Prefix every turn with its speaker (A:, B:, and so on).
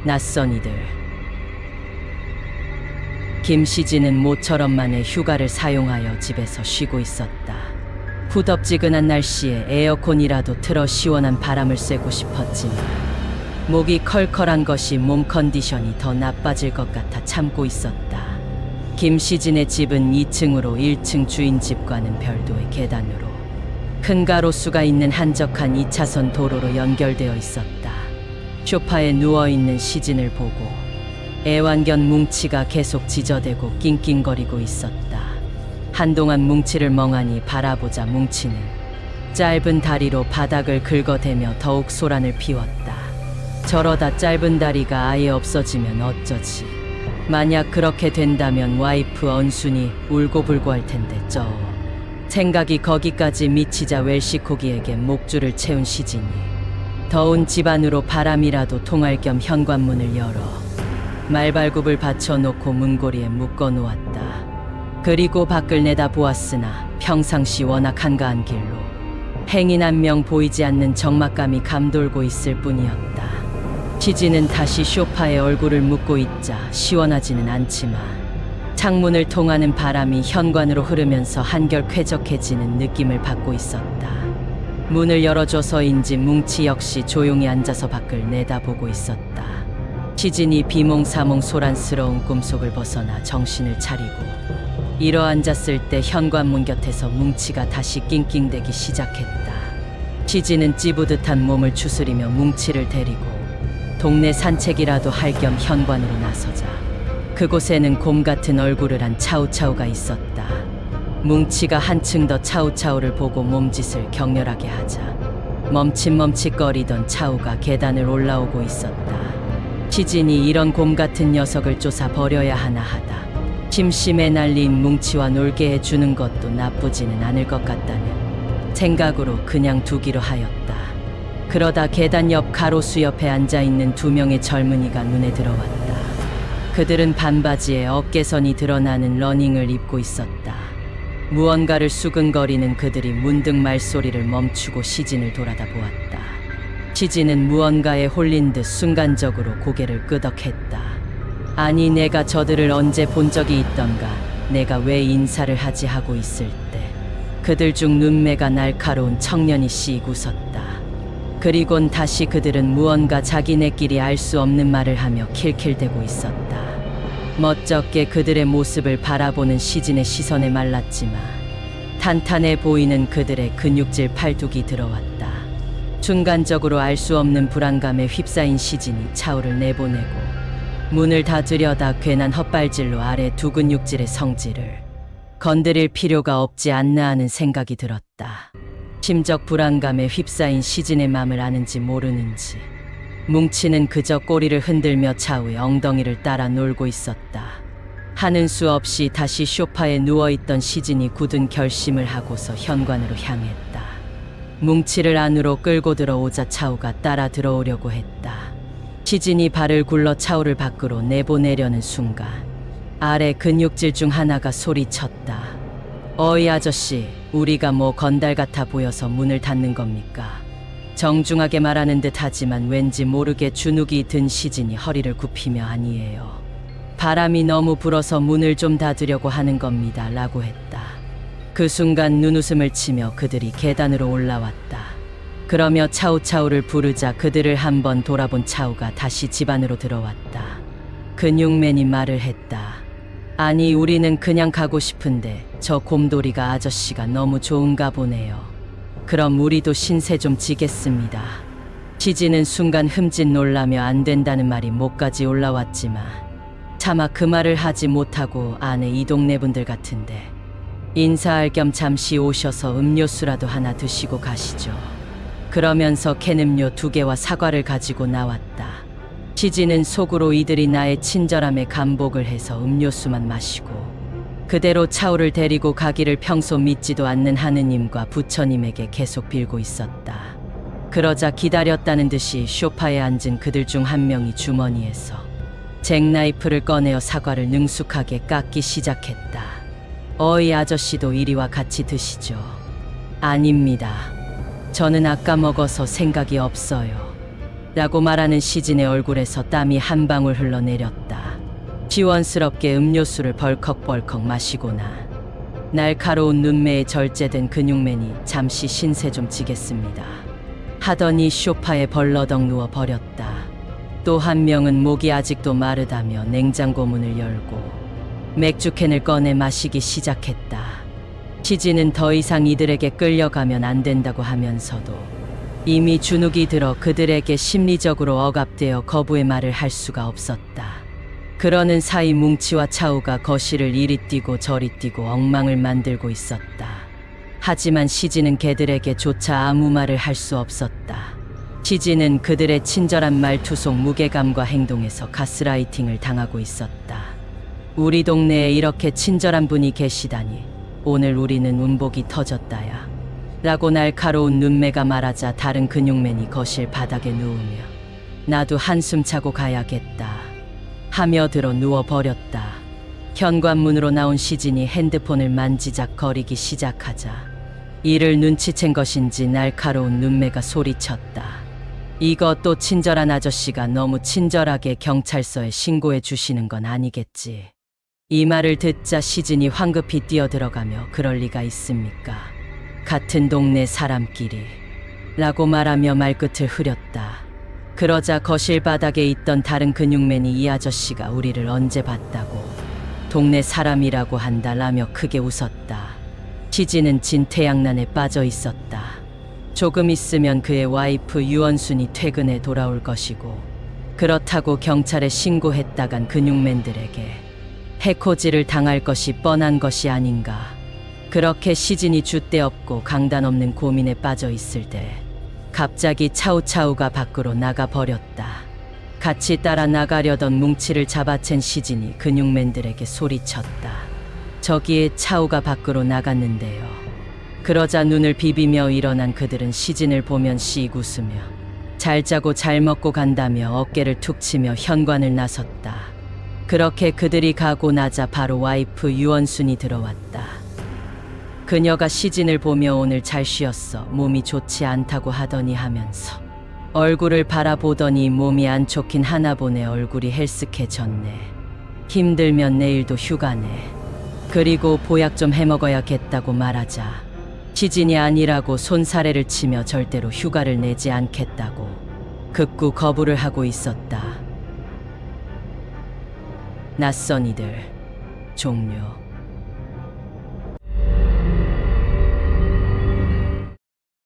A: 낯선 이들. 김시진은 모처럼만의 휴가를 사용하여 집에서 쉬고 있었다. 후덥지근한 날씨에 에어컨이라도 틀어 시원한 바람을 쐬고 싶었지만 목이 컬컬한 것이 몸 컨디션이 더 나빠질 것 같아 참고 있었다. 김시진의 집은 2층으로 1층 주인 집과는 별도의 계단으로 큰 가로수가 있는 한적한 2차선 도로로 연결되어 있었다. 소파에 누워있는 시진을 보고 애완견 뭉치가 계속 지저대고 낑낑거리고 있었다. 한동안 뭉치를 멍하니 바라보자 뭉치는 짧은 다리로 바닥을 긁어대며 더욱 소란을 피웠다. 저러다 짧은 다리가 아예 없어지면 어쩌지. 만약 그렇게 된다면 와이프 언순이 울고불고 할 텐데 생각이 거기까지 미치자 웰시코기에게 목줄을 채운 시진이 더운 집 안으로 바람이라도 통할 겸 현관문을 열어 말발굽을 받쳐놓고 문고리에 묶어놓았다. 그리고 밖을 내다보았으나 평상시 워낙 한가한 길로 행인 한 명 보이지 않는 적막감이 감돌고 있을 뿐이었다. 시진은 다시 소파에 얼굴을 묻고 있자 시원하지는 않지만 창문을 통하는 바람이 현관으로 흐르면서 한결 쾌적해지는 느낌을 받고 있었다. 문을 열어줘서인지 뭉치 역시 조용히 앉아서 밖을 내다보고 있었다. 시진이 비몽사몽 소란스러운 꿈속을 벗어나 정신을 차리고 일어앉았을 때 현관문 곁에서 뭉치가 다시 낑낑대기 시작했다. 시진은 찌부듯한 몸을 추스리며 뭉치를 데리고 동네 산책이라도 할 겸 현관으로 나서자 그곳에는 곰 같은 얼굴을 한 차우차우가 있었다. 뭉치가 한층 더 차우차우를 보고 몸짓을 격렬하게 하자 멈칫멈칫거리던 차우가 계단을 올라오고 있었다. 시진이 이런 곰 같은 녀석을 쫓아 버려야 하나 하다 심심해 날린 뭉치와 놀게 해주는 것도 나쁘지는 않을 것 같다는 생각으로 그냥 두기로 하였다. 그러다 계단 옆 가로수 옆에 앉아있는 두 명의 젊은이가 눈에 들어왔다. 그들은 반바지에 어깨선이 드러나는 러닝을 입고 있었다. 무언가를 수근거리는 그들이 문득 말소리를 멈추고 시진을 돌아다 보았다. 시진은 무언가에 홀린 듯 순간적으로 고개를 끄덕했다. 아니 내가 저들을 언제 본 적이 있던가. 내가 왜 인사를 하지 하고 있을 때 그들 중 눈매가 날카로운 청년이 씩 웃었다. 그리곤 다시 그들은 무언가 자기네끼리 알 수 없는 말을 하며 킬킬대고 있었다. 멋쩍게 그들의 모습을 바라보는 시진의 시선에 말랐지만 탄탄해 보이는 그들의 근육질 팔뚝이 들어왔다. 순간적으로 알 수 없는 불안감에 휩싸인 시진이 차우를 내보내고 문을 닫으려다 괜한 헛발질로 아래 두 근육질의 성질을 건드릴 필요가 없지 않나 하는 생각이 들었다. 심적 불안감에 휩싸인 시진의 맘을 아는지 모르는지 뭉치는 그저 꼬리를 흔들며 차우의 엉덩이를 따라 놀고 있었다. 하는 수 없이 다시 소파에 누워있던 시진이 굳은 결심을 하고서 현관으로 향했다. 뭉치를 안으로 끌고 들어오자 차우가 따라 들어오려고 했다. 시진이 발을 굴러 차우를 밖으로 내보내려는 순간 아래 근육질 중 하나가 소리쳤다. 어이 아저씨, 우리가 뭐 건달 같아 보여서 문을 닫는 겁니까? 정중하게 말하는 듯 하지만 왠지 모르게 주눅이 든 시진이 허리를 굽히며 아니에요. 바람이 너무 불어서 문을 좀 닫으려고 하는 겁니다. 라고 했다. 그 순간 눈웃음을 치며 그들이 계단으로 올라왔다. 그러며 차우차우를 부르자 그들을 한번 돌아본 차우가 다시 집 안으로 들어왔다. 근육맨이 말을 했다. 아니 우리는 그냥 가고 싶은데 저 곰돌이가 아저씨가 너무 좋은가 보네요. 그럼 우리도 신세 좀 지겠습니다. 시진은 순간 흠짓 놀라며 안 된다는 말이 목까지 올라왔지만 차마 그 말을 하지 못하고 안에 이 동네 분들 같은데 인사할 겸 잠시 오셔서 음료수라도 하나 드시고 가시죠. 그러면서 캔음료 2개와 사과를 가지고 나왔다. 시진은 속으로 이들이 나의 친절함에 감복을 해서 음료수만 마시고 그대로 차우를 데리고 가기를 평소 믿지도 않는 하느님과 부처님에게 계속 빌고 있었다. 그러자 기다렸다는 듯이 소파에 앉은 그들 중 한 명이 주머니에서 잭나이프를 꺼내어 사과를 능숙하게 깎기 시작했다. 어이 아저씨도 이리와 같이 드시죠. 아닙니다. 저는 아까 먹어서 생각이 없어요. 라고 말하는 시진의 얼굴에서 땀이 한 방울 흘러내렸다. 시원스럽게 음료수를 벌컥벌컥 마시고나 날카로운 눈매에 절제된 근육맨이 잠시 신세 좀 지겠습니다 하더니 소파에 벌러덩 누워버렸다. 또 한 명은 목이 아직도 마르다며 냉장고 문을 열고 맥주캔을 꺼내 마시기 시작했다. 시진은 더 이상 이들에게 끌려가면 안 된다고 하면서도 이미 주눅이 들어 그들에게 심리적으로 억압되어 거부의 말을 할 수가 없었다. 그러는 사이 뭉치와 차우가 거실을 이리 뛰고 저리 뛰고 엉망을 만들고 있었다. 하지만 시진은 걔들에게조차 아무 말을 할 수 없었다. 시진은 그들의 친절한 말투 속 무게감과 행동에서 가스라이팅을 당하고 있었다. 우리 동네에 이렇게 친절한 분이 계시다니 오늘 우리는 운복이 터졌다야 라고 날카로운 눈매가 말하자 다른 근육맨이 거실 바닥에 누우며 나도 한숨 차고 가야겠다 하며 들어 누워버렸다. 현관문으로 나온 시진이 핸드폰을 만지작거리기 시작하자 이를 눈치챈 것인지 날카로운 눈매가 소리쳤다. 이거 또 친절한 아저씨가 너무 친절하게 경찰서에 신고해 주시는 건 아니겠지. 이 말을 듣자 시진이 황급히 뛰어들어가며 그럴 리가 있습니까? 같은 동네 사람끼리 라고 말하며 말끝을 흐렸다. 그러자 거실 바닥에 있던 다른 근육맨이 이 아저씨가 우리를 언제 봤다고 동네 사람이라고 한다라며 크게 웃었다. 시진은 진퇴양난에 빠져 있었다. 조금 있으면 그의 와이프 유원순이 퇴근해 돌아올 것이고 그렇다고 경찰에 신고했다간 근육맨들에게 해코지를 당할 것이 뻔한 것이 아닌가. 그렇게 시진이 줏대없고 강단 없는 고민에 빠져 있을 때 갑자기 차우차우가 밖으로 나가버렸다. 같이 따라 나가려던 뭉치를 잡아챈 시진이 근육맨들에게 소리쳤다. 저기에 차우가 밖으로 나갔는데요. 그러자 눈을 비비며 일어난 그들은 시진을 보면 씩 웃으며 잘 자고 잘 먹고 간다며 어깨를 툭 치며 현관을 나섰다. 그렇게 그들이 가고 나자 바로 와이프 유원순이 들어왔다. 그녀가 시진을 보며 오늘 잘 쉬었어. 몸이 좋지 않다고 하더니 하면서 얼굴을 바라보더니 몸이 안 좋긴 하나 보네. 얼굴이 헬쓱해졌네. 힘들면 내일도 휴가네. 그리고 보약 좀 해먹어야겠다고 말하자 시진이 아니라고 손사래를 치며 절대로 휴가를 내지 않겠다고 극구 거부를 하고 있었다. 낯선 이들 종료.